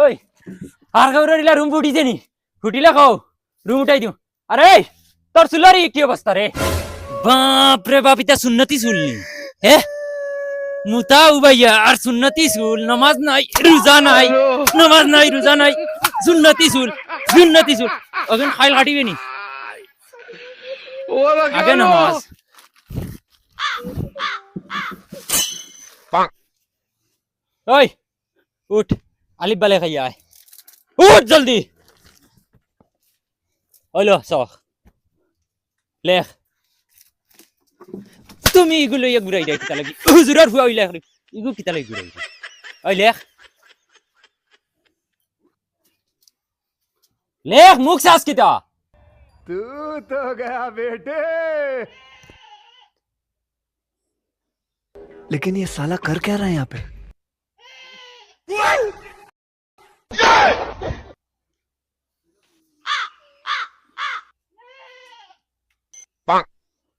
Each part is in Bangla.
ওই আর কাউরিলা রুম ফুটিছে নি ফুটিলা খাও রুম উঠাই দিও আরে তোর চুলারি কি অবস্থা রে বাপ রে বাপ ইতা সুন্নতি চুলনি হে মুতা উবাইয়া আর সুন্নতি চুল নামাজ নাই রোজা নাই নামাজ নাই রোজা নাই সুন্নতি চুল অগন খাইল কাটিবে নি আগে নামাজ ওই উঠ আলিফ বালে খাইয়া আয় উঠ জলদি হইলো চখ লেখ তুমি এগুলো ইয়ে ঘুরাই দেয় কিতা লাগি হুজুরার ফুয়া লেখ এগুলো কিতা লাগি ঘুরাই দেয় ওই লেখ লেখ মুখ সাস কিতা तू तो गया बेटे। लेकिन ये साला कर क्या रहा है यहाँ पे?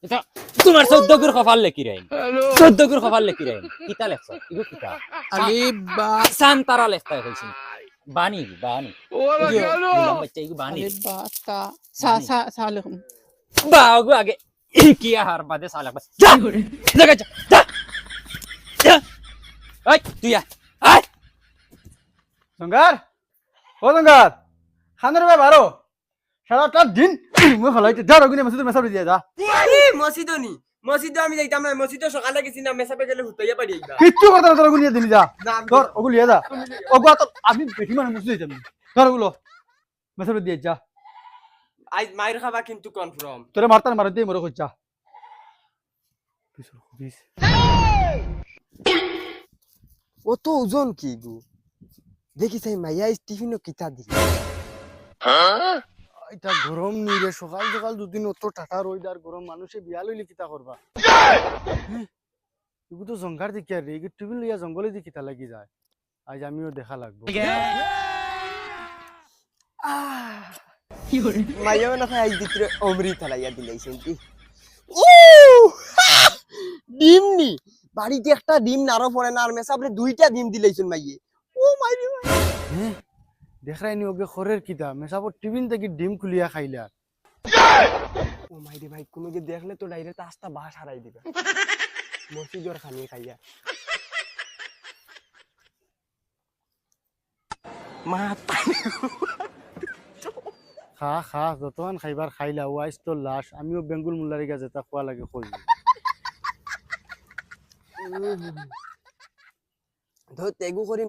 এটা তোমার 14 গুর কপাল লেখি রাইন 14 গুর কপাল লেখি রাইন কিতা লেখছ এগুলো কিতা আলিফ বা সান্তারা লেখতা কইছি বানি বাচ্চা এগুলো বানি আলিফ বা তা সা সা সালাম বাগু আগে কি হার বাদে সালাক যা জায়গা যা যা ওই তুই আয় জঙ্গার ও জঙ্গার খানের ভাই বারো সারাটা দিন মুখ হলাইতে যা রগুনে মসজিদে মেসাব দিয়ে যা মসজিদও নি মসজিদে আমি যাইতাম না মসজিদে সকালে গেছি না মেসাপে গেলে হুতাইয়া পারি আইবা কিচ্ছু কথা না রগুনে দিলি যা না, আমি ধর ওগুলো লিয়ে যা ওগুলো তো আমি বেশি মানে মসজিদে যাবি ধর ওগুলো মেসাব দিয়ে যা আজ মাইর খাবা কিন্তু কনফার্ম তোরে মারতান মার দিয়ে মরে কইছা অত ওজন কি গো দেখি চাই মাইয়া টিফিনও কিতা দিল এটা গরম নি রে সকাল সকাল দুদিন অত টাটা রইদার গরম মানুষে বিয়া লইলে কিতা করবা এগু তো জঙ্গার দেখি আর রে টিফিন লইয়া জঙ্গলে দি কিতা লাগি যায় আজ আমিও দেখা লাগবো মাইয়া না খাই আজ ভিতরে অমৃত লাইয়া দিলাইছেন কি ডিম নি বাড়িতে একটা ডিম নারো পড়ে না আর মেসাবরে দুইটা ডিম দিলাইছেন মাইয়ে ও মাইরে দেখাই নি ওকে খরের কিতা মেসাবর টিফিন থেকে ডিম খুলিয়া খাইলা ও মাইরে ভাই কোনো কে দেখলে তো ডাইরেক্ট আস্তা বাস হারাই দিবা মসজিদর খানি খাইয়া মা খা খা যতক্ষণ খাইবার খাইলা ওয়াইস তো লাশ আমিও বেঙ্গুল মুল্লারি গা যেটা খোয়া লাগে কই ধর তেগু করি